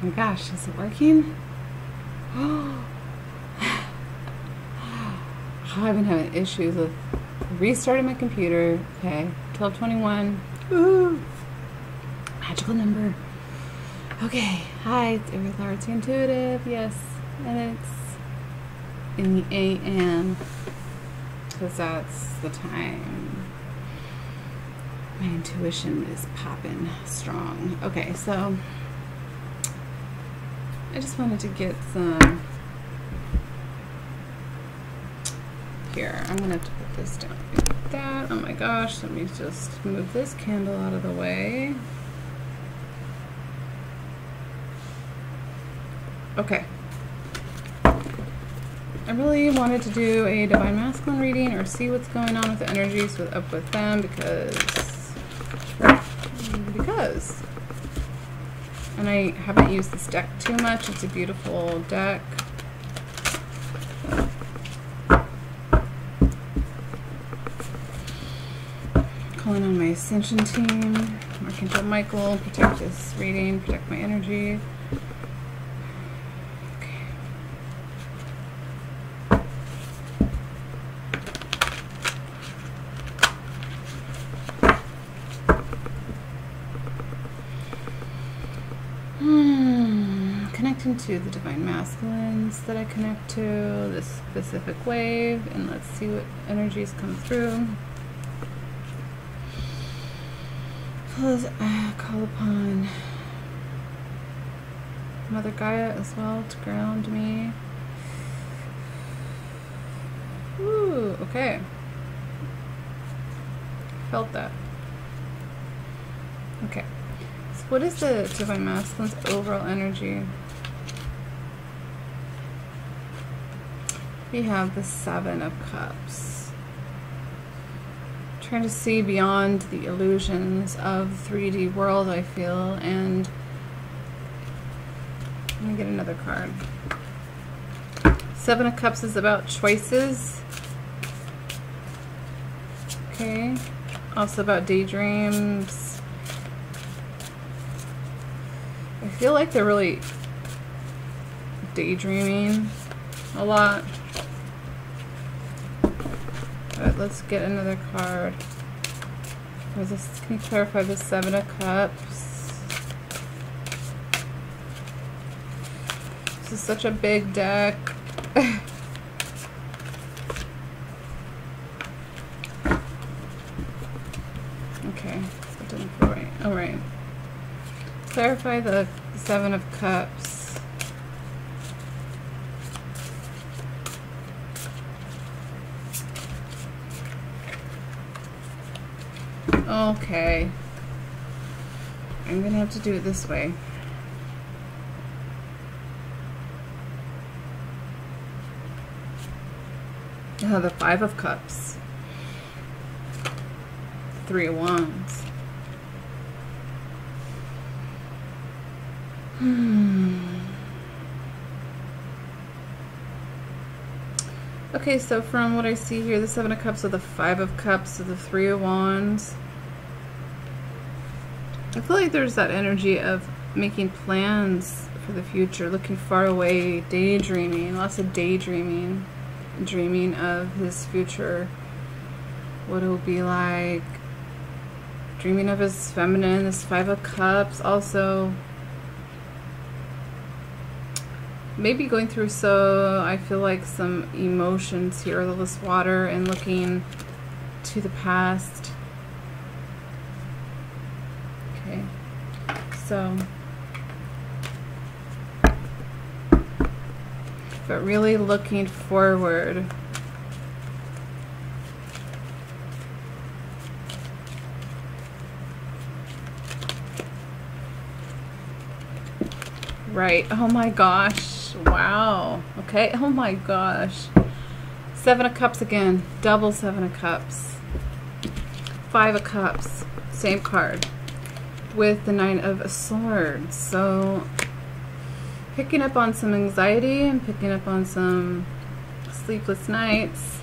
my gosh, is it working? I've been having issues with restarting my computer. Okay, 12:21. Ooh, magical number. Okay, hi, it's Every Large Intuitive. Yes, and it's in the AM because that's the time my intuition is popping strong. Okay, so I just wanted to get some. Here, I'm gonna have to put this down like that. Oh my gosh, let me just move this candle out of the way. Okay. I really wanted to do a Divine Masculine reading or see what's going on with the energies up with them because and I haven't used this deck too much. It's a beautiful deck. Calling on my Ascension team, Archangel Michael, protect this reading, protect my energy. Okay. Connecting to the Divine Masculines that I connect to, this specific wave, and let's see what energies come through. Call upon Mother Gaia as well to ground me. Ooh, okay. Felt that. Okay. So what is the Divine Masculine's overall energy? We have the Seven of Cups. Trying to see beyond the illusions of 3D world, I feel, and let me get another card. Seven of Cups is about choices. Okay. Also about daydreams. I feel like they're really daydreaming a lot. But let's get another card. Can you clarify the Seven of Cups? This is such a big deck. Okay, that didn't feel right. Alright. Clarify the Seven of Cups. Okay. I'm gonna have to do it this way. The Five of Cups. Three of Wands. Okay, so from what I see here, the Seven of Cups, or the Five of Cups, or the Three of Wands. I feel like there's that energy of making plans for the future, looking far away, daydreaming, lots of daydreaming, dreaming of his future, what it will be like, dreaming of his feminine, this Five of Cups, also maybe going through, so I feel like some emotions here, all this water, and looking to the past. Okay, so, but really looking forward. Right, oh my gosh, wow, okay, oh my gosh. Seven of Cups again, double Seven of Cups. Five of Cups, same card, with the Nine of Swords. So picking up on some anxiety and picking up on some sleepless nights,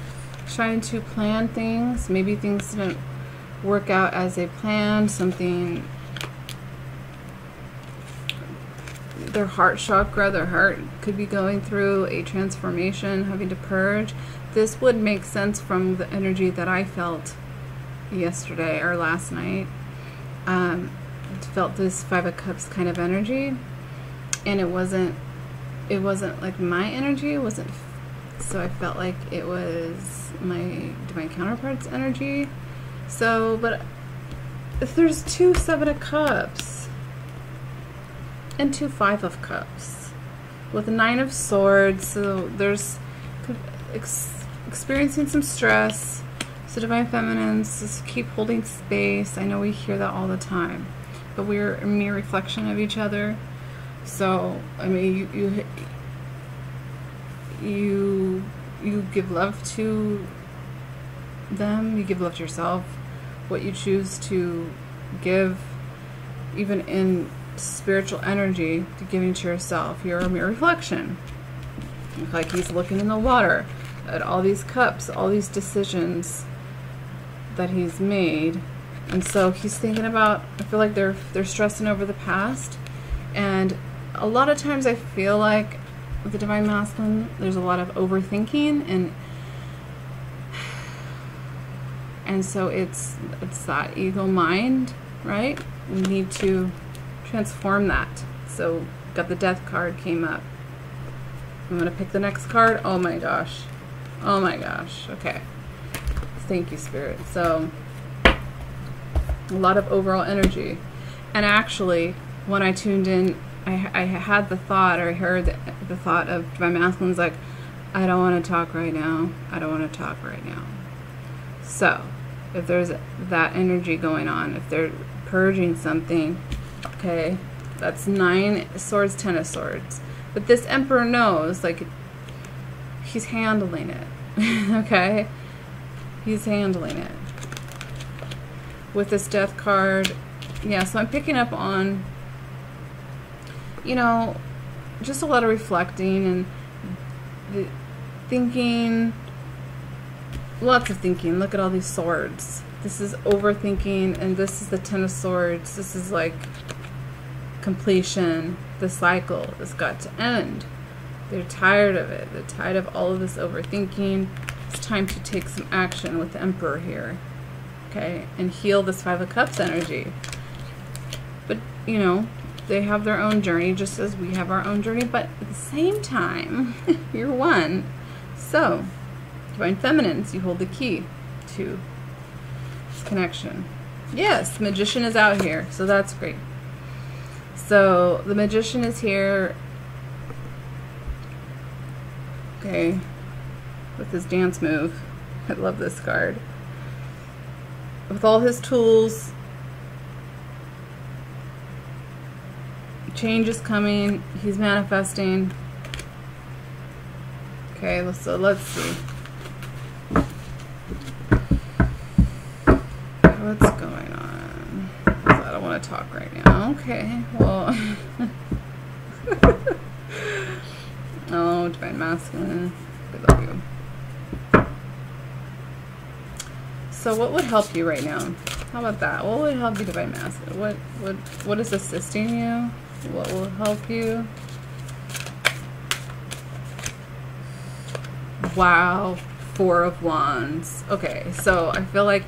trying to plan things. Maybe things didn't work out as they planned, something their heart chakra, their heart could be going through a transformation, having to purge. This would make sense from the energy that I felt yesterday or last night. Felt this Five of Cups kind of energy, and it wasn't like my energy. It wasn't, so I felt like it was my divine counterpart's energy. So, but if there's 2 Seven of Cups and 2 Five of Cups with a 9 of Swords, so there's experiencing some stress. So divine feminines, just keep holding space. I know we hear that all the time, but we're a mere reflection of each other. So I mean, you give love to them, you give love to yourself. What you choose to give, even in spiritual energy, to giving to yourself, you're a mere reflection. Like he's looking in the water at all these cups, all these decisions that he's made, and so he's thinking about, I feel like they're stressing over the past. And a lot of times I feel like with the divine masculine, there's a lot of overthinking, and so it's that ego mind, right? We need to transform that. So got the Death card came up. I'm gonna pick the next card. Oh my gosh, oh my gosh. Okay, thank you, Spirit. So a lot of overall energy. And actually, when I tuned in, I had the thought, or I heard the thought of divine masculines like, I don't want to talk right now. I don't want to talk right now. So if there's that energy going on, if they're purging something, okay, that's 9 swords, 10 of swords. But this Emperor knows, like, he's handling it. Okay, he's handling it with this Death card. Yeah, so I'm picking up on, you know, just a lot of reflecting and thinking, lots of thinking. Look at all these swords. This is overthinking, and this is the 10 of swords. This is like completion. The cycle has got to end. They're tired of it. They're tired of all of this overthinking. It's time to take some action with the Emperor here, okay, and heal this Five of Cups energy. But, you know, they have their own journey just as we have our own journey, but at the same time, you're one. So, divine feminines, you hold the key to this connection. Yes, Magician is out here, so that's great. So, the Magician is here, okay, with his dance move. I love this card. With all his tools, change is coming, he's manifesting. Okay, so let's see. What's going on? I don't want to talk right now. Okay, well. Oh, divine masculine. I love you. So what would help you right now? How about that? What would help you, divine masculine? What is assisting you? What will help you? Wow, Four of Wands. Okay, so I feel like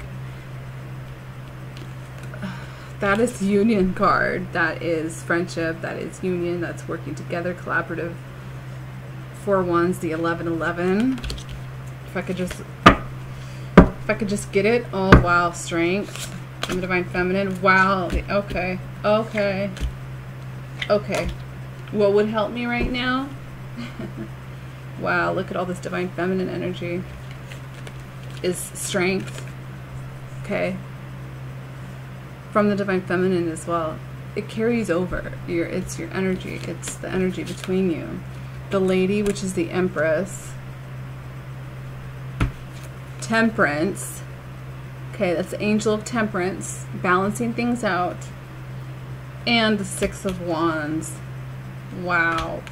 that is union card. That is friendship. That is union. That's working together, collaborative. Four of Wands, the 11-11. If I could just get it. Oh wow, strength. I'm the divine feminine. Wow. Okay. Okay. Okay. What would help me right now? Wow, look at all this divine feminine energy. Is strength. Okay. From the divine feminine as well. It carries over. It's your energy. It's the energy between you. The Lady, which is the Empress. Temperance. Okay, that's the Angel of Temperance, balancing things out. And the Six of Wands. Wow.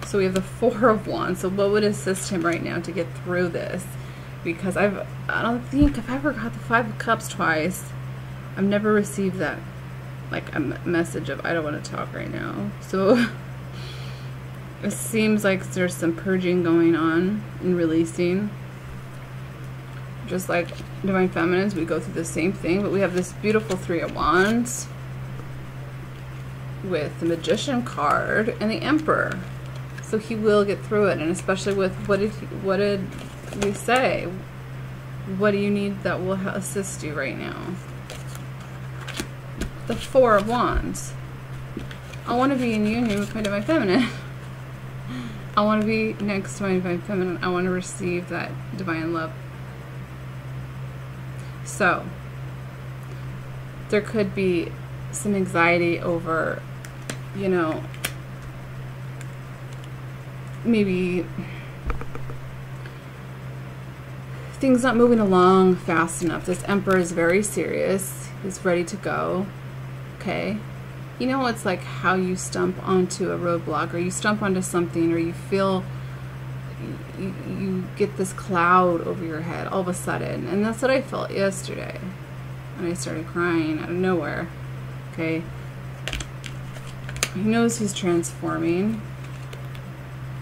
So we have the Four of Wands. So what would assist him right now to get through this? Because I don't think I've ever got the Five of Cups twice. I've never received that like a message of I don't want to talk right now. So it seems like there's some purging going on and releasing. Just like Divine Feminines, we go through the same thing, but we have this beautiful Three of Wands with the Magician card and the Emperor. So he will get through it, and especially with what did we say? What do you need that will assist you right now? The Four of Wands. I want to be in union with my Divine Feminine. I want to be next to my Divine Feminine. I want to receive that divine love. So, there could be some anxiety over, you know, maybe things not moving along fast enough. This Emperor is very serious. He's ready to go. Okay. You know, it's like how you stump onto a roadblock, or you stump onto something, or you feel you get this cloud over your head all of a sudden. And that's what I felt yesterday when I started crying out of nowhere. Okay. He knows he's transforming.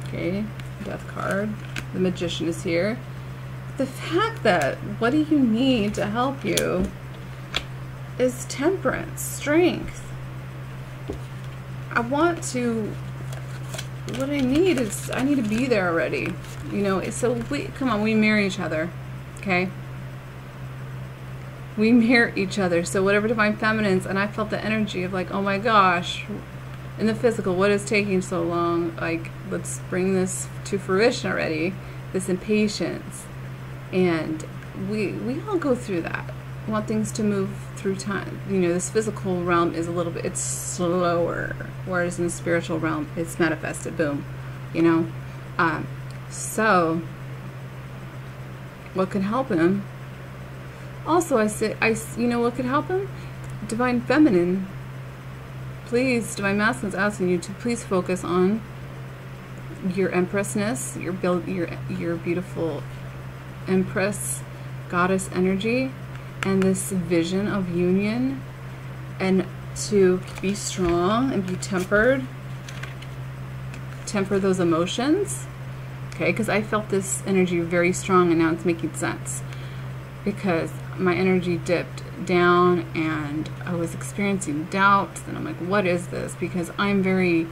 Okay. Death card. The Magician is here. The fact that what do you need to help you is temperance, strength. What I need is, I need to be there already. You know, so come on, we mirror each other, okay? We mirror each other. So whatever Divine Feminines, and I felt the energy of like, oh my gosh, in the physical, what is taking so long? Like, let's bring this to fruition already, this impatience. And we all go through that. We want things to move through time. You know, this physical realm is a little bit, it's slower, whereas in the spiritual realm, it's manifested, boom, you know. So, what can help him? Also, you know what could help him? Divine Feminine. Please, Divine Masculine's asking you to please focus on your Empressness, your beautiful Empress, Goddess energy, and this vision of union, and to be strong and be tempered, temper those emotions, okay? Because I felt this energy very strong, and now it's making sense, because my energy dipped down and I was experiencing doubts, and I'm like, what is this? Because I'm very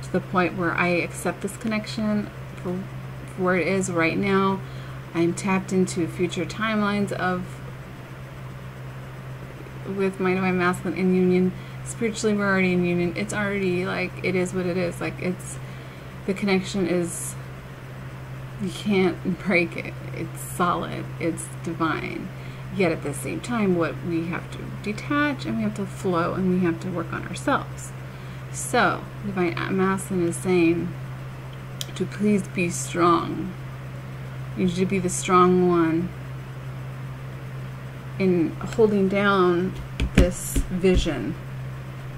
to the point where I accept this connection for where it is right now. I'm tapped into future timelines with my Divine Masculine in union. Spiritually, we're already in union. It's already like, it is what it is. Like, it's, the connection is, you can't break it. It's solid. It's divine. Yet at the same time, what we have to detach, and we have to flow, and we have to work on ourselves. So, Divine Masculine is saying to please be strong. You need to be the strong one in holding down this vision,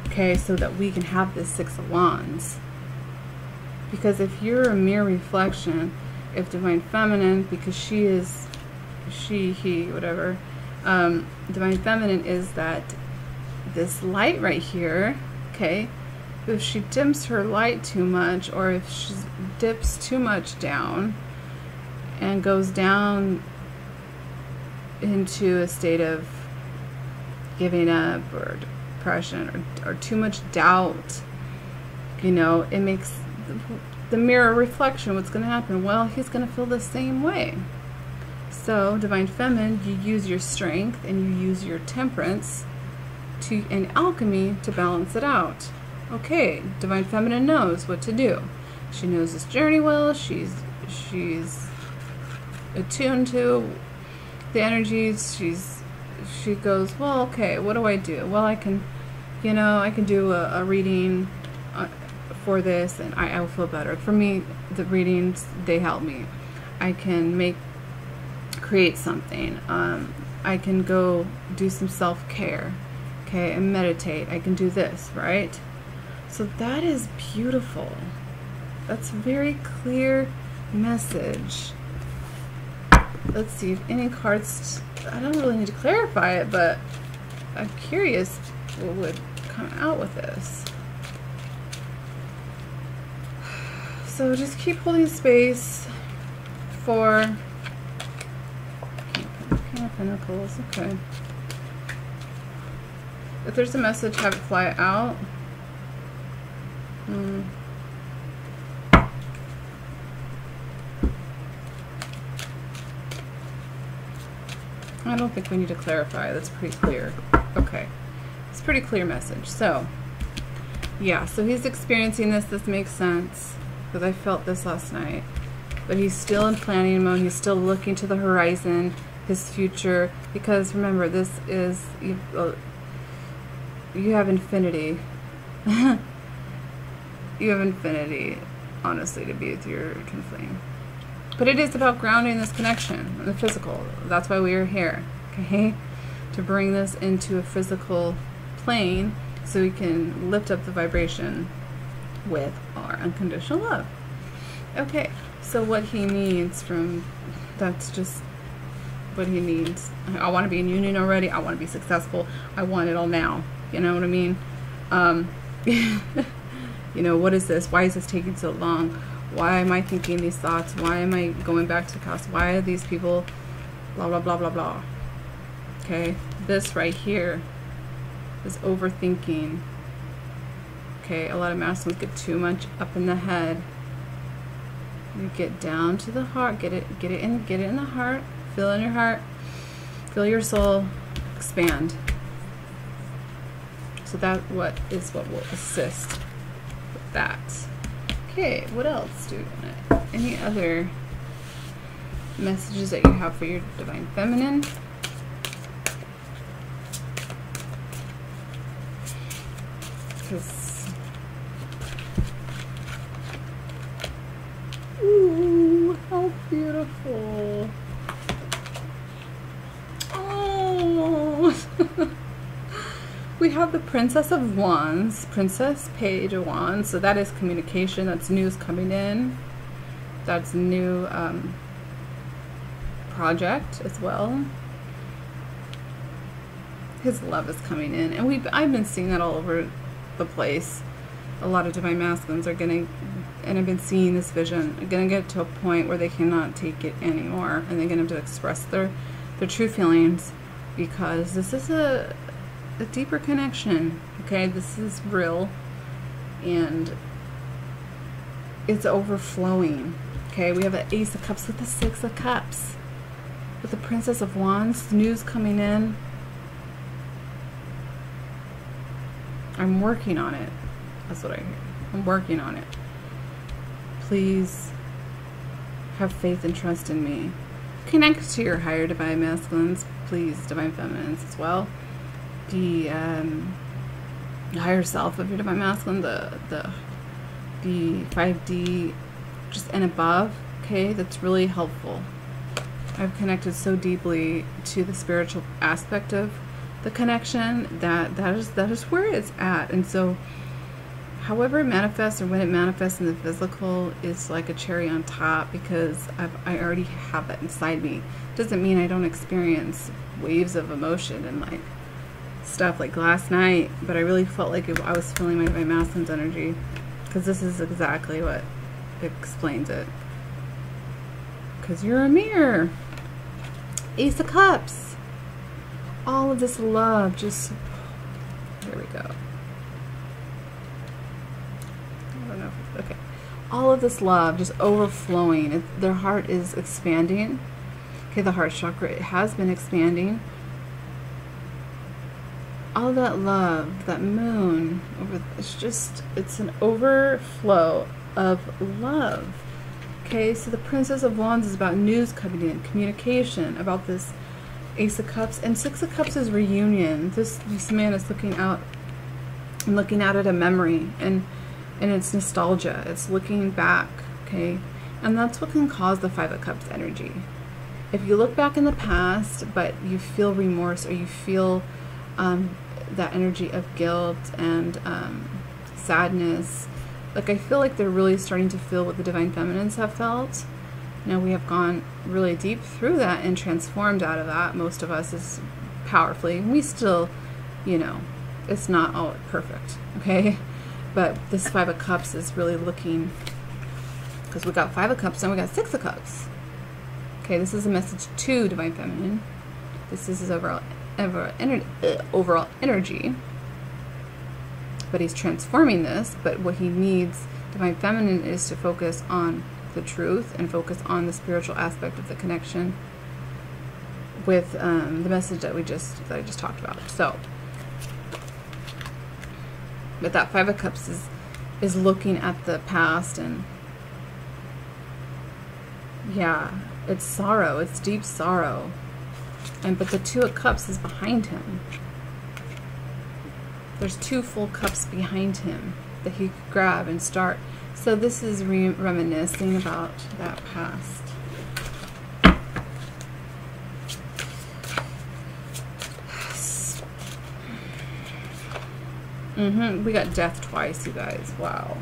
okay, so that we can have this Six of Wands. Because if you're a mere reflection, if Divine Feminine, because she is, he, whatever, Divine Feminine is that this light right here, okay, if she dims her light too much, or if she dips too much down and goes down into a state of giving up or depression or too much doubt, you know, it makes the mirror reflection. What's going to happen? Well, he's going to feel the same way. So, Divine Feminine, you use your strength and you use your temperance and alchemy to balance it out. Okay, Divine Feminine knows what to do. She knows this journey well. She's attuned to the energies. She goes, well, okay, what do I do? Well, I can, you know, I can do a reading for this, and I will feel better. For me, the readings, they help me. I can create something. I can go do some self-care, okay, and meditate. I can do this, right? So that is beautiful. That's a very clear message. Let's see if any cards, I don't really need to clarify it, but I'm curious what would come out with this. So just keep holding space for King of Pentacles. Okay. If there's a message, have it fly out. I don't think we need to clarify. That's pretty clear. Okay. It's a pretty clear message. So, yeah. So he's experiencing this. This makes sense. Because I felt this last night. But he's still in planning mode. He's still looking to the horizon. His future. Because remember, this is... You have infinity. You have infinity, honestly, to be with your twin flame. But it is about grounding this connection in the physical. That's why we are here, okay? To bring this into a physical plane so we can lift up the vibration with our unconditional love. Okay, so what he needs from, that's just what he needs. I want to be in union already. I want to be successful. I want it all now. You know what I mean? You know, what is this? Why is this taking so long? Why am I thinking these thoughts? Why am I going back to the past? Why are these people blah, blah, blah, blah, blah? Okay, this right here is overthinking. Okay, a lot of masculines get too much up in the head. You get down to the heart, get it in the heart, feel in your heart, feel your soul expand. So that what will assist with that. Okay, what else do we want? Any other messages that you have for your divine feminine? Because, ooh, how beautiful. Oh. We have the Princess of Wands, Princess Page of Wands. So that is communication. That's news coming in. That's new project as well. His love is coming in, and I've been seeing that all over the place. A lot of divine masculines are gonna, and I've been seeing this vision, are gonna get to a point where they cannot take it anymore, and they're gonna have to express their true feelings, because this is a deeper connection. Okay, this is real, and it's overflowing. Okay, we have an Ace of Cups with the Six of Cups, with the Princess of Wands, news coming in. I'm working on it. That's what I hear. I'm working on it. Please have faith and trust in me. Connect to your higher divine masculines, please, divine feminines as well. The higher self of your divine masculine, the 5D just and above. Okay, that's really helpful. I've connected so deeply to the spiritual aspect of the connection that is where it's at. And so however it manifests, or when it manifests in the physical, is like a cherry on top, because I already have that inside me. Doesn't mean I don't experience waves of emotion and like stuff like last night, but I really felt like I was feeling my divine masculine's energy, because this is exactly what explains it. Because you're a mirror. Ace of Cups. All of this love, just, there we go. I don't know if, okay. All of this love just overflowing. Their heart is expanding. Okay, the heart chakra, it has been expanding. All that love, that moon, it's an overflow of love. Okay, so the Princess of Wands is about news coming in, communication, about this Ace of Cups, and Six of Cups is reunion. This man is looking out and looking out at a memory, and it's nostalgia. It's looking back, okay? And that's what can cause the Five of Cups energy. If you look back in the past, but you feel remorse, or you feel that energy of guilt and sadness, like I feel like they're really starting to feel what the divine feminines have felt. Now we have gone really deep through that and transformed out of that, most of us, is powerfully. We still, you know, it's not all perfect, okay? But this 5 of Cups is really looking, because we got 5 of Cups and we got 6 of Cups. Okay, this is a message to Divine Feminine. This is his overall energy. But he's transforming this, but what he needs, Divine Feminine, is to focus on the truth and focus on the spiritual aspect of the connection with the message that I just talked about. So, but that 5 of Cups is looking at the past, and yeah, it's sorrow, it's deep sorrow. And but the 2 of Cups is behind him. There's 2 full cups behind him that he could grab and start. So this is reminiscing about that past. We got death twice, you guys. Wow.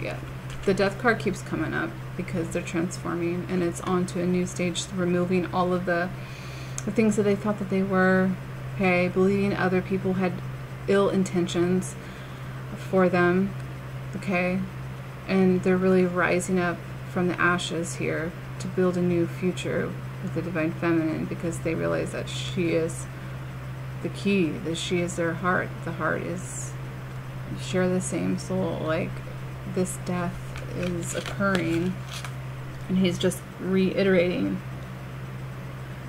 Yeah. The death card keeps coming up because they're transforming, and it's on to a new stage, removing all of the things that they thought that they were, okay, believing other people had ill intentions for them, okay, and they're really rising up from the ashes here to build a new future with the Divine Feminine, because they realize that she is the key, that she is their heart. The heart is, you share the same soul. Like, this death is occurring, and he's just reiterating.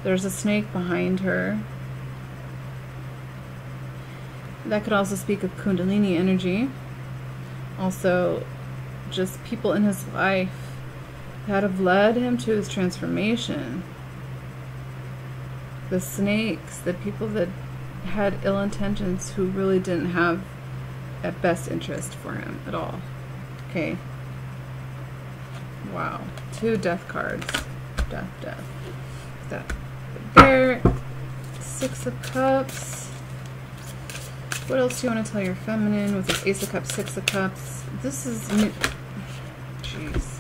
There's a snake behind her. That could also speak of Kundalini energy. Also, just people in his life that have led him to his transformation. The snakes, the people that had ill intentions, who really didn't have a best interest for him at all. Okay. Wow. 2 death cards. Death, death. That there. 6 of Cups. What else do you want to tell your feminine with this Ace of Cups, 6 of Cups? This is... Jeez.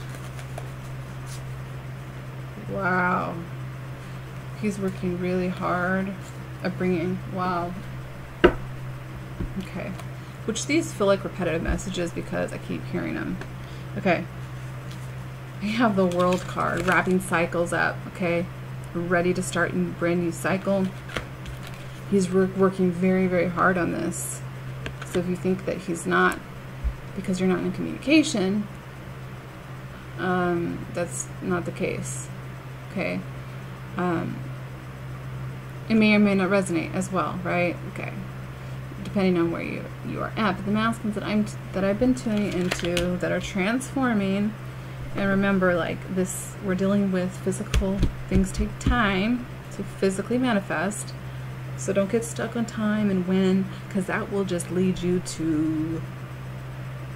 Wow. He's working really hard at bringing... Wow. Okay. Which these feel like repetitive messages because I keep hearing them. Okay. I have the World card, wrapping cycles up, okay? Ready to start a brand new cycle. He's working very, very hard on this. So if you think that he's not, because you're not in communication, that's not the case, okay? It may or may not resonate as well, right? Okay. Depending on where you are at. But the masculines that I've been tuning into that are transforming, and remember, like this, we're dealing with physical things, take time to physically manifest. So don't get stuck on time and when, because that will just lead you to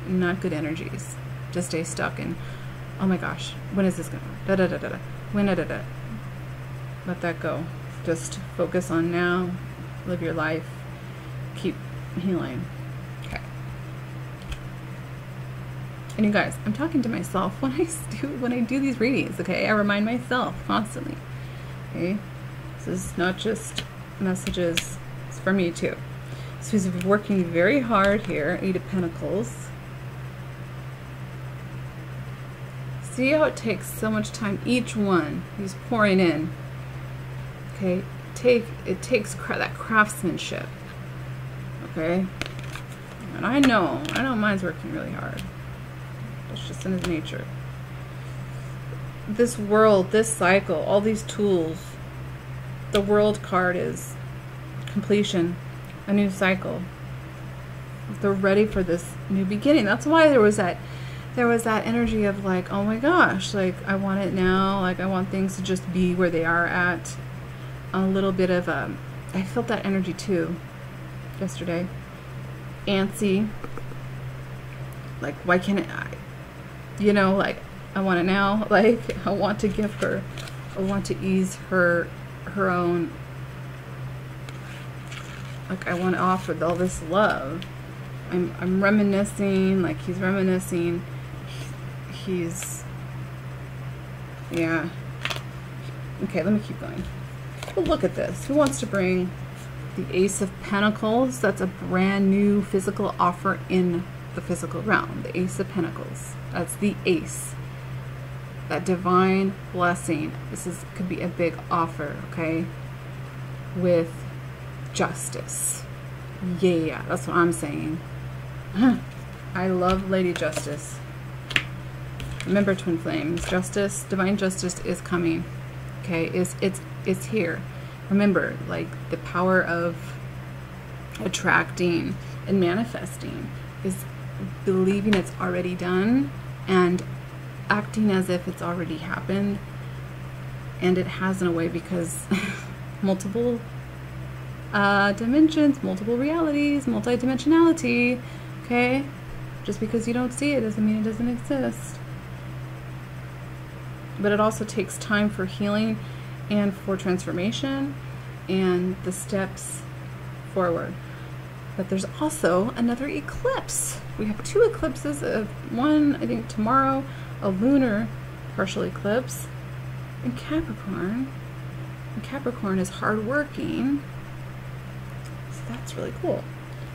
not good energies. Just stay stuck in, oh my gosh, when is this going to, da da da da da, when da da da. Let that go. Just focus on now, live your life, keep healing. Okay. And you guys, I'm talking to myself when I do these readings, okay? I remind myself constantly, okay? So this is not just messages, it's for me too. So he's working very hard here. 8 of Pentacles. See how it takes so much time, each one he's pouring in, okay? It takes that craftsmanship, okay? And I know mine's working really hard. It's just in his nature. This world, this cycle, all these tools, the World card is completion, a new cycle. They're ready for this new beginning. That's why there was that energy of like, oh my gosh, like I want it now, like I want things to just be where they are at. A little bit of I felt that energy too yesterday. Antsy. Like, why can't I, you know, like I want it now. Like I want to give her, I want to ease her own, like I want to offer all this love. I'm reminiscing, like he's reminiscing. He's, yeah. Okay, let me keep going. But look at this. Who wants to bring The Ace of Pentacles, that's a brand new physical offer in the physical realm. The Ace of Pentacles, that's the ace. That divine blessing. This could be a big offer, okay? With justice. Yeah, that's what I'm saying. I love Lady Justice. Remember, twin flames, justice, divine justice is coming. Okay, it's here. Remember, like, the power of attracting and manifesting is believing it's already done and acting as if it's already happened, and it has in a way, because multiple dimensions, multiple realities, multidimensionality. Okay, just because you don't see it doesn't mean it doesn't exist. But it also takes time for healing and for transformation and the steps forward. But there's also another eclipse. We have 2 eclipses, one I think tomorrow, a lunar partial eclipse in Capricorn. And Capricorn is hardworking, so that's really cool.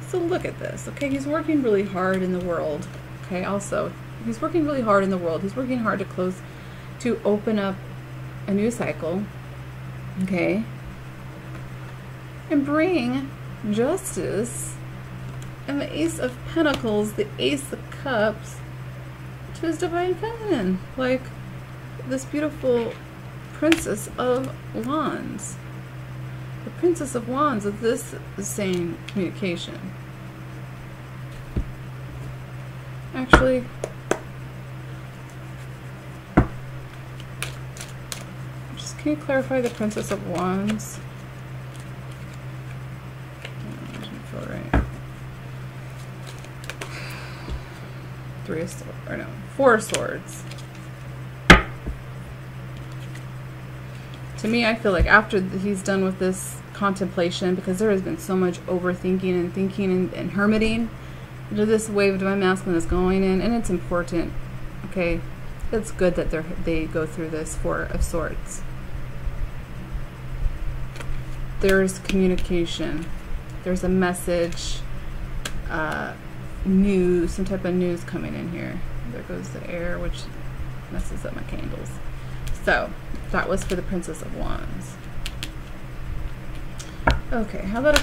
So look at this, okay? He's working really hard in the world, okay? Also, he's working really hard in the world. He's working hard to open up a new cycle, okay? And bring justice and the Ace of Pentacles, the Ace of Cups, to his divine feminine, like this beautiful Princess of Wands. The Princess of Wands, is this the same communication? Actually, just can you clarify the Princess of Wands? Doesn't feel right. 3 of Swords, or no, 4 of Swords. To me, I feel like after he's done with this contemplation, because there has been so much overthinking and thinking and hermiting, this wave of divine masculine is going in, and it's important. Okay, it's good that they go through this 4 of Swords. There's communication. There's a message, news, some type of news coming in here. There goes the air, which messes up my candles. So that was for the Princess of Wands. Okay, how about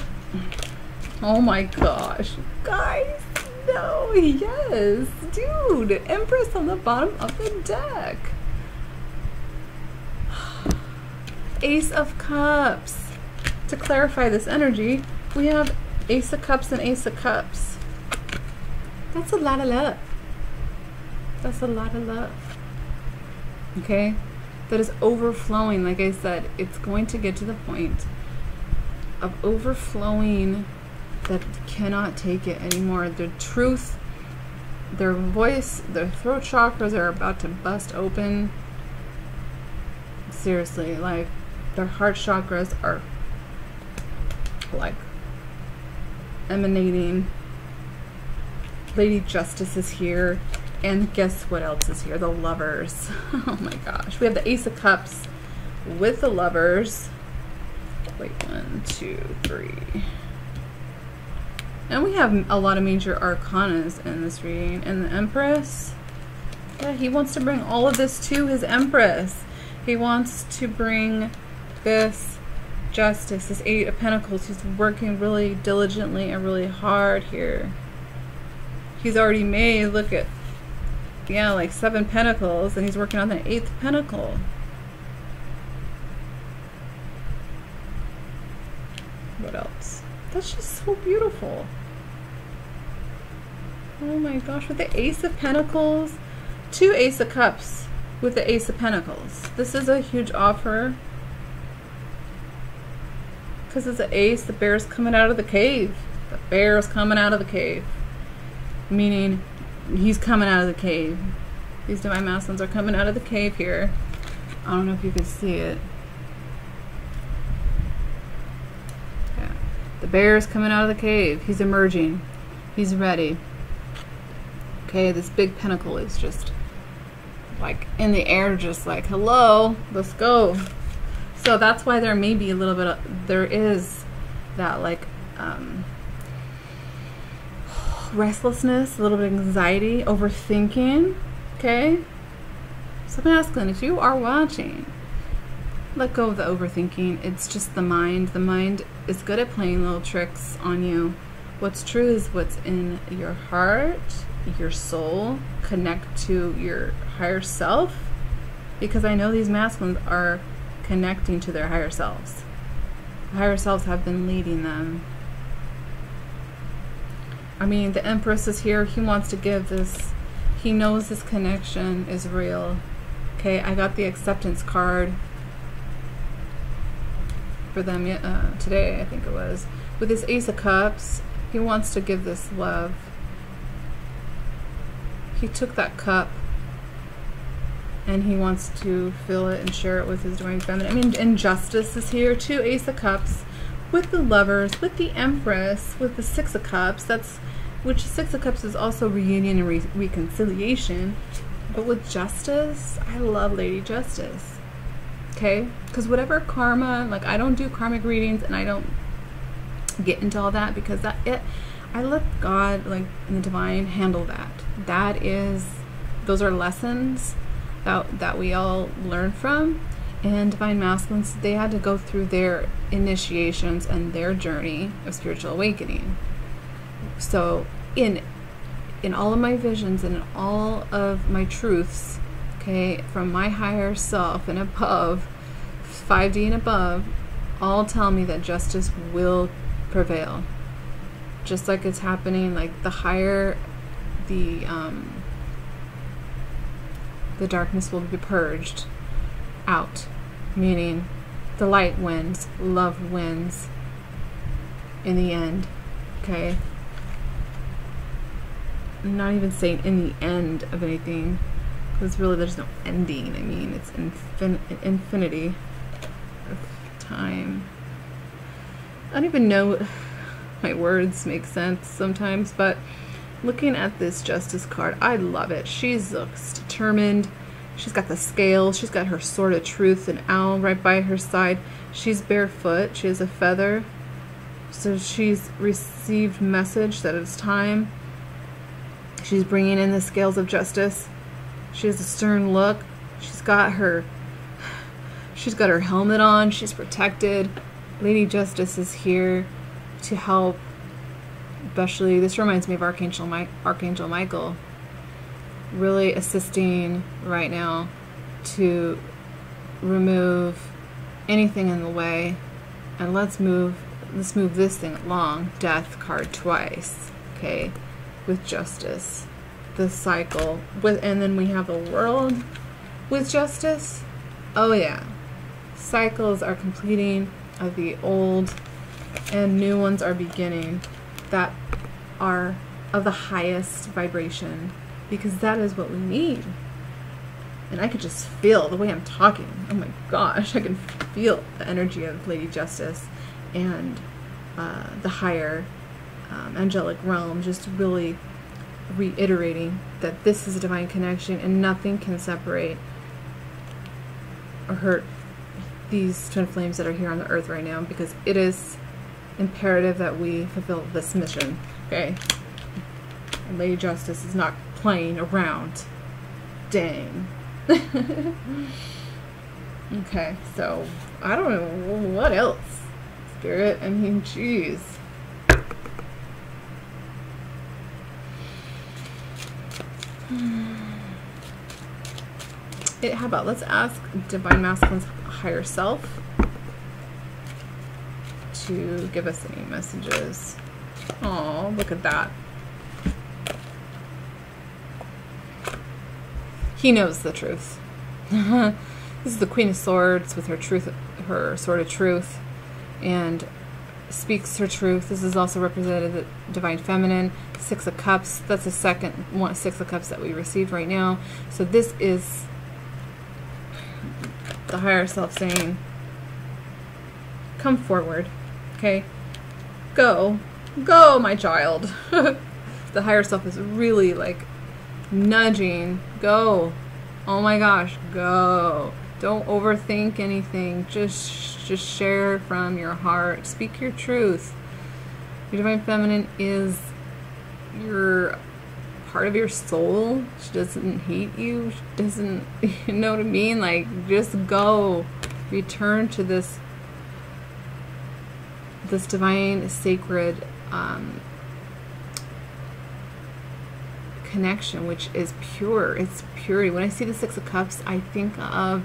oh my gosh, guys, no, yes, dude, Empress on the bottom of the deck. Ace of Cups. To clarify this energy, we have Ace of Cups and Ace of Cups. That's a lot of love. That's a lot of love. Okay? That is overflowing. Like I said, it's going to get to the point of overflowing that cannot take it anymore. Their truth, their voice, their throat chakras are about to bust open. Seriously, like their heart chakras are like emanating. Lady Justice is here. And guess what else is here? The Lovers. Oh my gosh. We have the Ace of Cups with the Lovers. Wait, 1, 2, 3. And we have a lot of major arcanas in this reading. And the Empress. Yeah, he wants to bring all of this to his Empress. He wants to bring this justice, this 8 of Pentacles. He's working really diligently and really hard here. He's already made, look at, yeah, like 7 pentacles, and he's working on the 8th pentacle. What else? That's just so beautiful. Oh my gosh, with the Ace of Pentacles, 2 Ace of Cups with the Ace of Pentacles. This is a huge offer. Because it's an ace, the bear's coming out of the cave. The bear's coming out of the cave. Meaning, he's coming out of the cave. These divine masculines are coming out of the cave here. I don't know if you can see it. Yeah. The bear is coming out of the cave. He's emerging. He's ready. Okay, this big pentacle is just like in the air, just like, hello, let's go. So that's why there may be a little bit of, there is that like restlessness, a little bit of anxiety, overthinking. Okay, so masculine, if you are watching, let go of the overthinking. It's just the mind. The mind is good at playing little tricks on you. What's true is what's in your heart, your soul. Connect to your higher self, because I know these masculines are connecting to their higher selves. The higher selves have been leading them. I mean, the Empress is here. He wants to give this. He knows this connection is real. Okay, I got the acceptance card for them today, I think it was. With this Ace of Cups, he wants to give this love. He took that cup and he wants to fill it and share it with his divine feminine. I mean, and Justice is here too. Ace of Cups with the Lovers, with the Empress, with the Six of Cups. Which Six of Cups is also reunion and reconciliation. But with Justice, I love Lady Justice. Okay? Because whatever karma, like I don't do karmic readings and I don't get into all that, because I let God, like, and the divine handle that. Those are lessons that we all learn from. And divine masculines, they had to go through their initiations and their journey of spiritual awakening. So in all of my visions and in all of my truths, okay, from my higher self and above, 5D and above, all tell me that justice will prevail. Just like it's happening, like the higher the darkness will be purged out, meaning the light wins, love wins in the end. Okay, I'm not even saying in the end of anything, because really there's no ending. I mean, it's infinity of time. I don't even know my words make sense sometimes, but looking at this Justice card, I love it. She looks determined. She's got the scales. She's got her sword of truth, an owl right by her side. She's barefoot. She has a feather. So she's received message that it's time. She's bringing in the scales of justice. She has a stern look. She's got her helmet on. She's protected. Lady Justice is here to help. Especially, this reminds me of Archangel Michael, really assisting right now to remove anything in the way, and let's move this thing along. Death card twice, okay, with Justice, the cycle and then we have the World with Justice. Oh yeah, cycles are completing of the old and new ones are beginning, that are of the highest vibration, because that is what we need. And I could just feel the way I'm talking. Oh my gosh, I can feel the energy of Lady Justice and the higher angelic realm, just really reiterating that this is a divine connection and nothing can separate or hurt these twin flames that are here on the earth right now, because it is imperative that we fulfill this mission. Okay, and Lady Justice is not playing around. Dang. Okay, so I don't know what else, Spirit. I mean, jeez. How about let's ask Divine Masculine's higher self to give us any messages. Oh, look at that. He knows the truth. This is the Queen of Swords with her sword of truth, and speaks her truth. This is also represented the Divine Feminine. Six of Cups. That's the second one, Six of Cups that we received right now. So this is the higher self saying, come forward. Okay? Go, my child. The higher self is really like nudging. Go. Oh my gosh, go. Don't overthink anything. Just share from your heart. Speak your truth. Your Divine Feminine is your part of your soul. She doesn't hate you. She doesn't, you know what I mean? Like, just go. Return to this divine, sacred connection, which is pure. It's purity. When I see the Six of Cups, I think of,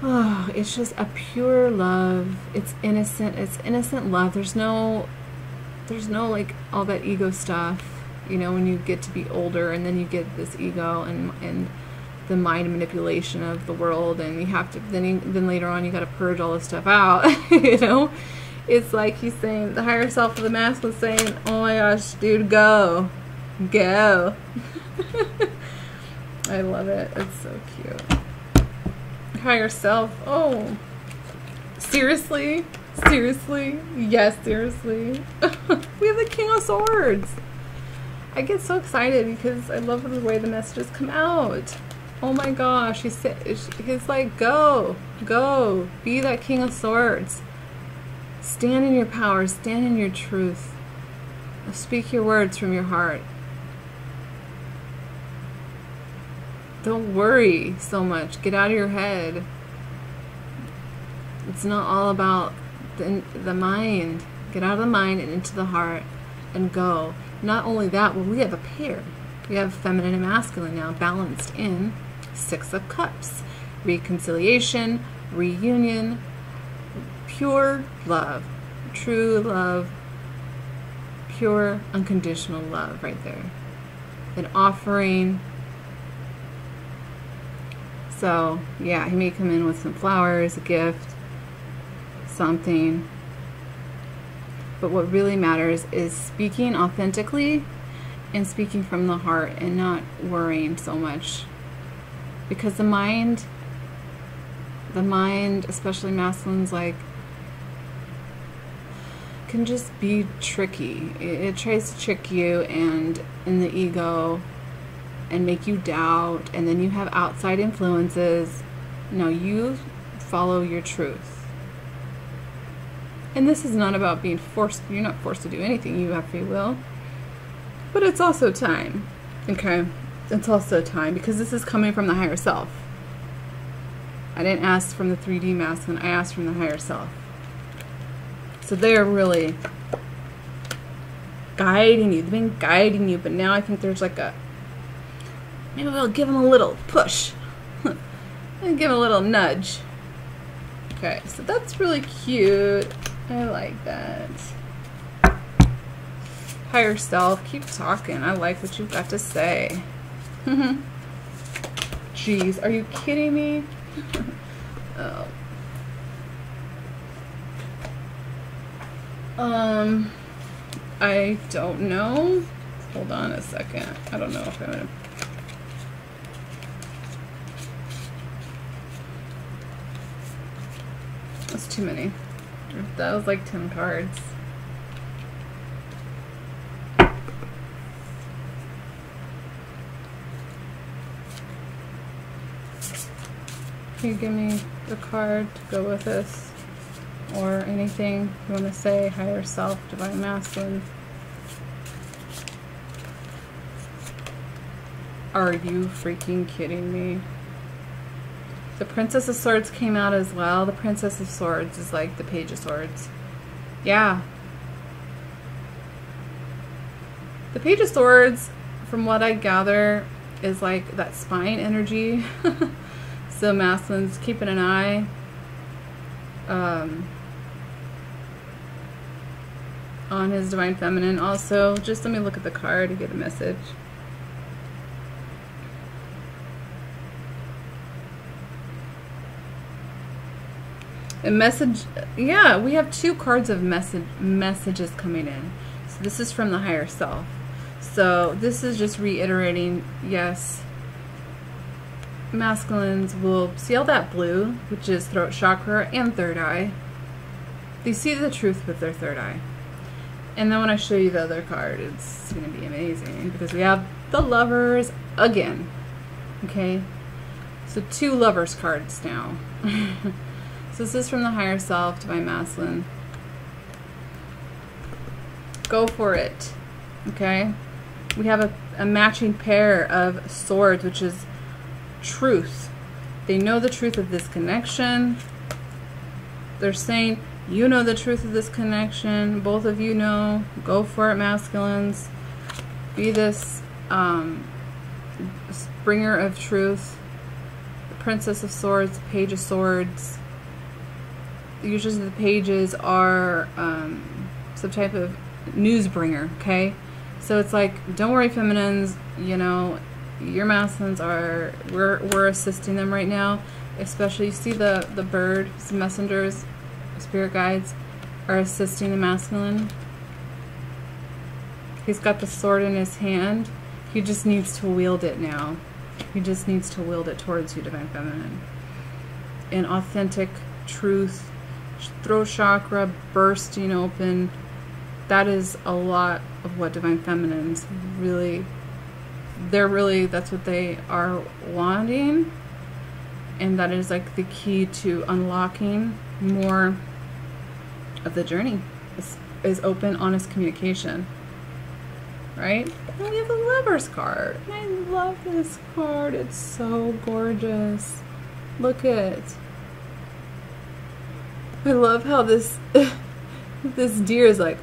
oh, it's just a pure love. It's innocent. It's innocent love. There's no like all that ego stuff, you know, when you get to be older, and then you get this ego and the mind manipulation of the world, and you have to then later on you got to purge all this stuff out. You know, it's like he's saying, the higher self of the masculine saying, oh my gosh, dude, go. I love it. It's so cute. Higher self. Oh, seriously? Yes, seriously. We have the King of Swords. I get so excited because I love the way the messages come out. Oh my gosh, he's like, go, be that King of Swords. Stand in your power, stand in your truth. Speak your words from your heart. Don't worry so much. Get out of your head. It's not all about the mind. Get out of the mind and into the heart and go. Not only that, well, we have a pair. We have feminine and masculine now balanced in Six of Cups. Reconciliation, reunion, pure love, true love, pure unconditional love right there. An offering. So, yeah, he may come in with some flowers, a gift, something. But what really matters is speaking authentically and speaking from the heart and not worrying so much. Because the mind, especially masculines, like, can just be tricky. It tries to trick you and in the ego and make you doubt, and then you have outside influences. No, you follow your truth. And this is not about being forced. You're not forced to do anything. You have free will. But it's also time. Okay? It's also time, because this is coming from the higher self. I didn't ask from the 3D masculine. I asked from the higher self. So they're really guiding you. They've been guiding you, but now I think there's like a, maybe we'll give them a little push. And give them a little nudge. Okay, so that's really cute. I like that. Higher self, keep talking. I like what you've got to say. Jeez, are you kidding me? Oh. I don't know. Hold on a second. I don't know if I'm gonna. That's too many. That was like 10 cards. Can you give me the card to go with this? Or anything you want to say? Higher self, divine masculine. Are you freaking kidding me? The Princess of Swords came out as well. The Princess of Swords is like the Page of Swords. Yeah. The Page of Swords, from what I gather, is like that spine energy. So masculine's keeping an eye. On his divine feminine. Also, just let me look at the card to get a message. A message, yeah, we have 2 cards of messages coming in. So this is from the higher self. So this is just reiterating, yes, masculines will see all that blue, which is throat chakra and third eye. They see the truth with their third eye. And then when I show you the other card, it's going to be amazing, because we have the Lovers again. Okay? So 2 lovers cards now. So this is from the higher self, divine masculine. Go for it. Okay? We have a matching pair of swords, which is truth. They know the truth of this connection. They're saying, you know the truth of this connection. Both of you know. Go for it, masculines. Be this bringer of truth. The Princess of Swords, Page of Swords. Usually the pages are some type of news bringer, okay? So it's like, don't worry, feminines, you know, your masculines are, we're assisting them right now. Especially, you see the birds, messengers, spirit guides are assisting the masculine. He's got the sword in his hand. He just needs to wield it now. He just needs to wield it towards you, divine feminine. In authentic truth, throat chakra bursting open. That is a lot of what divine feminines really, that's what they are wanting. And that is like the key to unlocking more of the journey is open, honest communication. Right? And we have the Lovers card. I love this card. It's so gorgeous. Look at it. I love how this this deer is like,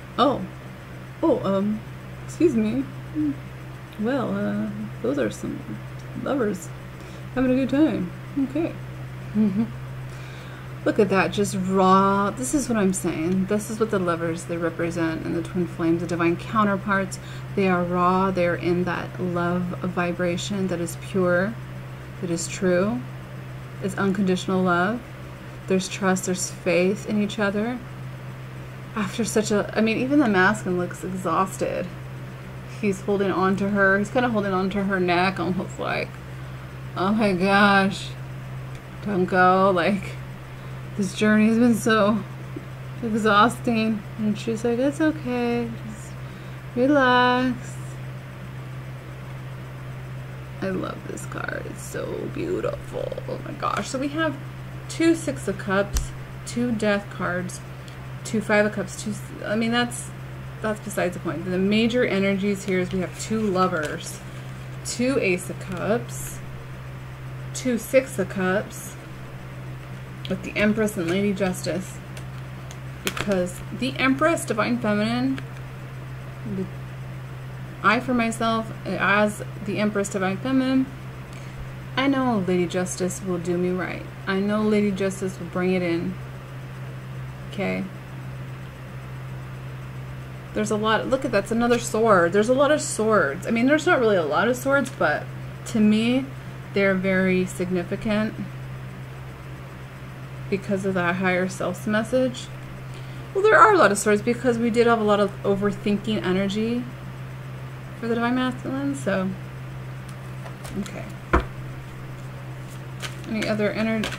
excuse me. Well, those are some lovers having a good time. Okay. Look at that, just raw. This is what I'm saying. This is what the lovers, they represent, and the twin flames, the divine counterparts. They are raw. They're in that love vibration that is pure, that is true, is unconditional love. There's trust, there's faith in each other. After such a, I mean, even the masculine looks exhausted. He's holding on to her. He's kind of holding on to her neck, almost like, oh my gosh, don't go. Like, this journey has been so exhausting. And she's like, it's okay, just relax. I love this card. It's so beautiful. Oh my gosh. So we have 2 Six of Cups, 2 Death cards, 2 Five of Cups, 2, I mean, that's besides the point. The major energies here is we have 2 Lovers, 2 Ace of Cups, 2 Six of Cups, with the Empress and Lady Justice. Because the Empress, divine feminine, I for myself, as the Empress, divine feminine, I know Lady Justice will do me right. I know Lady Justice will bring it in. Okay? There's a lot. Look at that's another sword. There's a lot of swords. I mean, there's not really a lot of swords, but to me, they're very significant because of that higher self's message. Well, there are a lot of swords because we did have a lot of overthinking energy for the divine masculine. So, okay. Any other energy?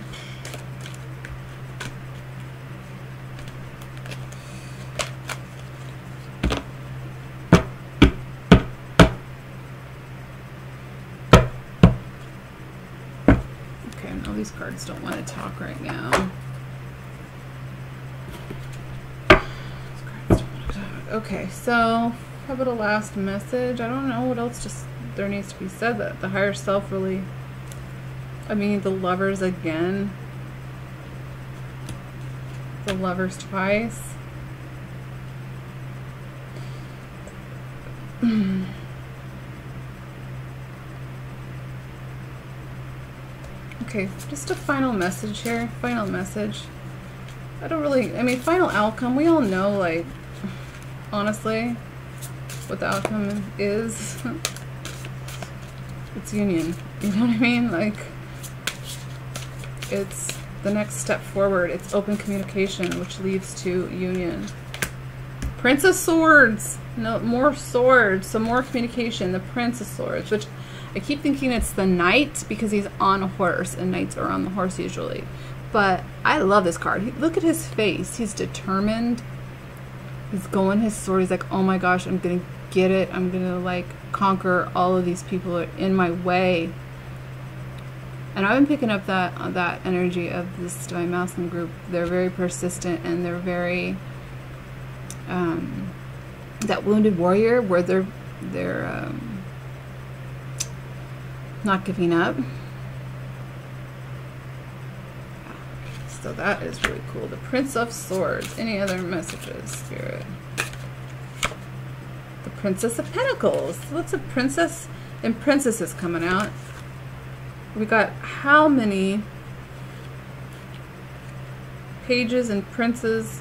Okay, no, these cards don't want to talk right now. These cards don't want to talk. Okay, so how about a last message? I don't know what else just there needs to be said. That the higher self really, I mean, the Lovers again. The Lovers twice. Okay, just a final message here. Final message. I don't really, I mean, final outcome. We all know, like, honestly, what the outcome is. It's union. You know what I mean? Like, it's the next step forward. It's open communication, which leads to union. Prince of Swords. No, more swords. Some more communication. The Prince of Swords, which I keep thinking it's the knight because he's on a horse, and knights are on the horse usually. But I love this card. Look at his face. He's determined. He's going his sword. He's like, oh my gosh, I'm going to get it. I'm going to, like, conquer all of these people that are in my way. And I've been picking up that energy of this divine masculine group. They're very persistent, and they're very that wounded warrior, where they're not giving up. So that is really cool. The Prince of Swords. Any other messages, Spirit? The Princess of Pentacles. What's a princess and princesses coming out? We got how many pages and princes?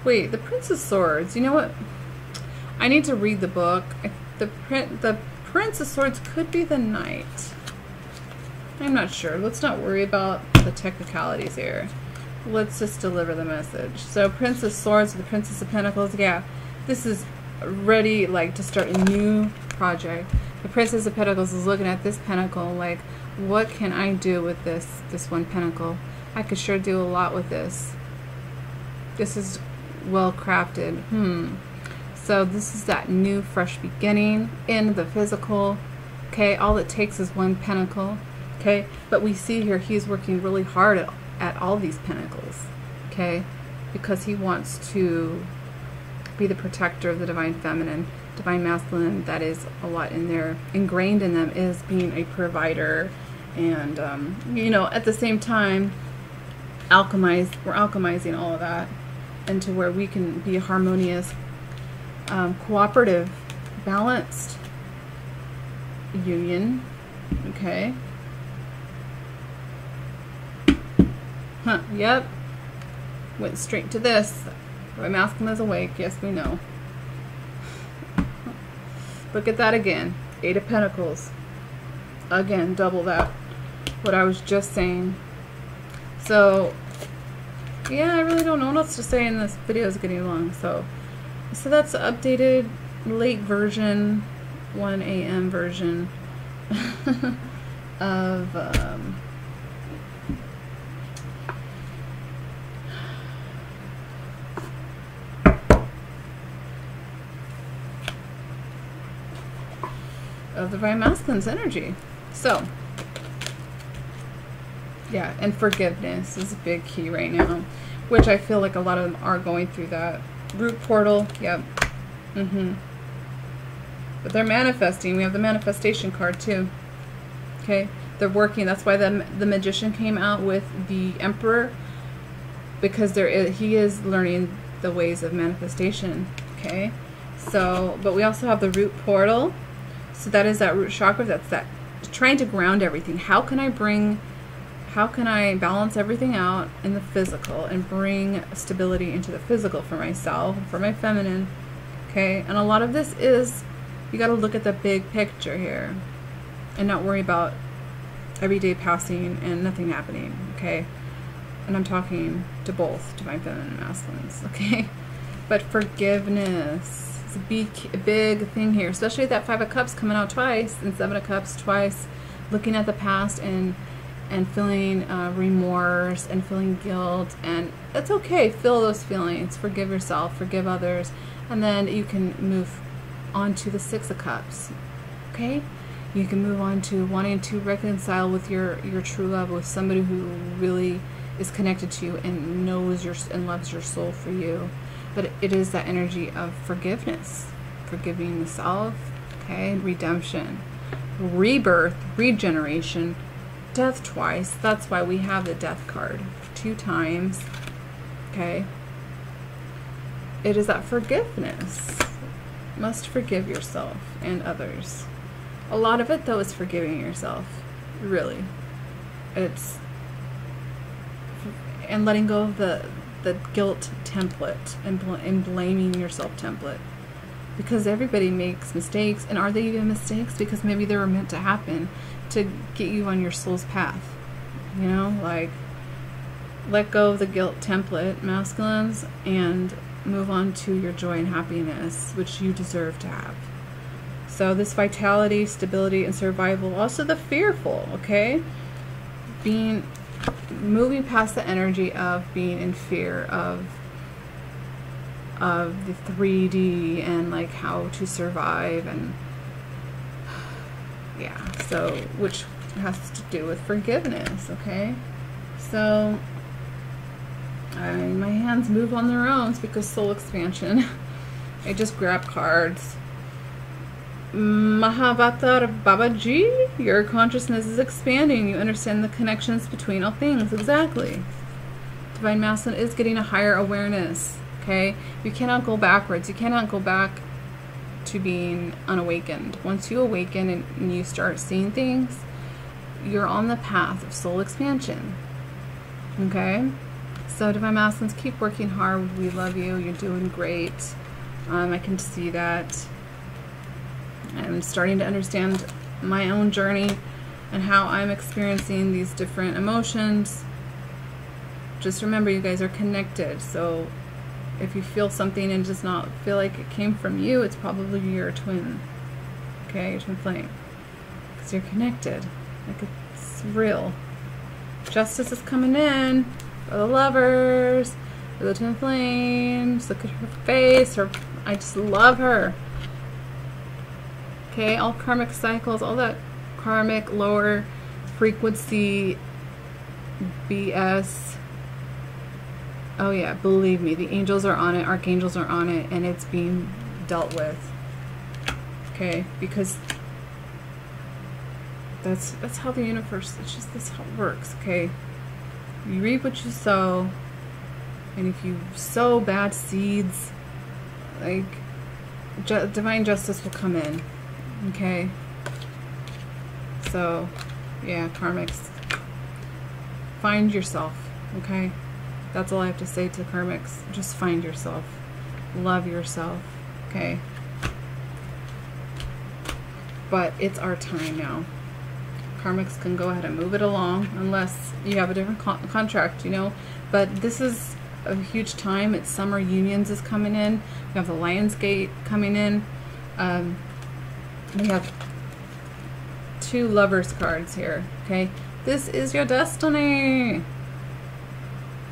Wait, the Prince of Swords. You know what? I need to read the book. The Prince of Swords could be the Knight. I'm not sure. Let's not worry about the technicalities here. Let's just deliver the message. So Prince of Swords, the Princess of Pentacles. Yeah, this is ready, like, to start a new project. The Princess of Pentacles is looking at this pentacle like, what can I do with this one pentacle? I could sure do a lot with this. This is well crafted. So this is that new, fresh beginning in the physical. Okay, all it takes is one pentacle. Okay, but we see here he's working really hard at all these pentacles. Okay, because he wants to be the protector of the divine feminine. Divine masculine, that is a lot in there. Ingrained in them is being a provider, and you know, at the same time, we're alchemizing all of that into where we can be harmonious, cooperative, balanced union. Okay. Yep. Went straight to this. Divine masculine is awake. Yes, we know. Look at that again. 8 of Pentacles. Again, double that. What I was just saying. So, yeah, I really don't know what else to say, and this video is getting long. So that's the updated late version, 1 a.m. version of the divine masculine's energy. So yeah, and forgiveness is a big key right now, which I feel like a lot of them are going through that. Root portal, yep. But they're manifesting. We have the manifestation card too. Okay, they're working. That's why the Magician came out with the Emperor, because he is learning the ways of manifestation. Okay, so, but we also have the root portal. So that is that root chakra. That's that trying to ground everything. How can I balance everything out in the physical and bring stability into the physical for myself, for my feminine? Okay, and a lot of this is, you got to look at the big picture here and not worry about every day passing and nothing happening. Okay, and I'm talking to both divine feminine and masculines. Okay, but forgiveness. It's a big thing here, especially that 5 of Cups coming out twice and 7 of Cups twice, looking at the past and feeling remorse and feeling guilt. And it's okay, feel those feelings, forgive yourself, forgive others, and then you can move on to the 6 of Cups. Okay, you can move on to wanting to reconcile with your true love, with somebody who really is connected to you and knows and loves your soul for you. But it is that energy of forgiveness, forgiving the self, okay, redemption, rebirth, regeneration, death twice. That's why we have the death card 2 times, okay. It is that forgiveness. Must forgive yourself and others. A lot of it, though, is forgiving yourself, really. It's, and letting go of the guilt template and blaming yourself template, because everybody makes mistakes. And are they even mistakes? Because maybe they were meant to happen to get you on your soul's path, you know. Like, let go of the guilt template, masculines, and move on to your joy and happiness, which you deserve to have. So this vitality, stability, and survival. Also the fearful, okay, moving past the energy of being in fear of the 3D and like how to survive, and Yeah, so, which has to do with forgiveness, okay? So, my hands move on their own because soul expansion. I just grab cards. Mahavatar Babaji, your consciousness is expanding. You understand the connections between all things. Exactly. Divine Masculine is getting a higher awareness. Okay? You cannot go backwards. You cannot go back to being unawakened. Once you awaken and you start seeing things, you're on the path of soul expansion. Okay? So Divine Masculines, keep working hard. We love you. You're doing great. I can see that. I'm starting to understand my own journey and how I'm experiencing these different emotions. Just remember, you guys are connected. So if you feel something and does not feel like it came from you, it's probably your twin. Okay, your twin flame. Because you're connected. Like, it's real. Justice is coming in for the lovers, for the twin flames. Look at her face. I just love her. Okay, all karmic cycles, all that karmic lower frequency BS. Oh yeah, believe me, the angels are on it, archangels are on it, and it's being dealt with. Okay, because that's how the universe, that's how it works, okay? You reap what you sow, and if you sow bad seeds, like, divine justice will come in. Okay, so yeah, karmics, find yourself. Okay, that's all I have to say to karmics. Just find yourself, love yourself. Okay, but it's our time now. Karmics can go ahead and move it along unless you have a different contract, you know. But this is a huge time. It's summer unions is coming in. We have the Lion's Gate coming in. We have 2 lovers cards here, okay? This is your destiny,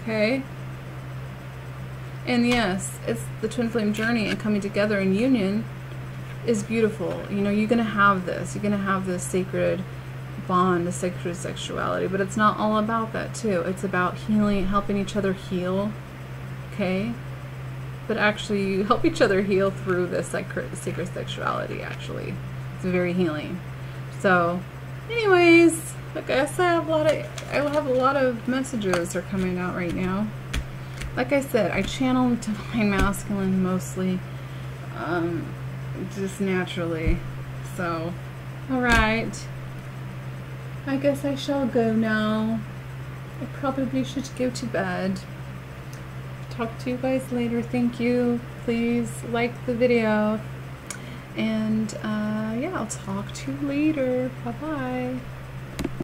okay? And yes, it's the twin flame journey, and coming together in union is beautiful. You know, you're going to have this. You're going to have this sacred bond, the sacred sexuality, but it's not all about that too. It's about healing, helping each other heal, okay? But actually, you help each other heal through this sacred sexuality, actually. It's very healing. So, anyways, I guess I have a lot of messages are coming out right now. Like I said, I channel Divine Masculine mostly, just naturally. So, alright. I guess I shall go now. I probably should go to bed. Talk to you guys later. Thank you. Please like the video. And yeah, I'll talk to you later. Bye-bye.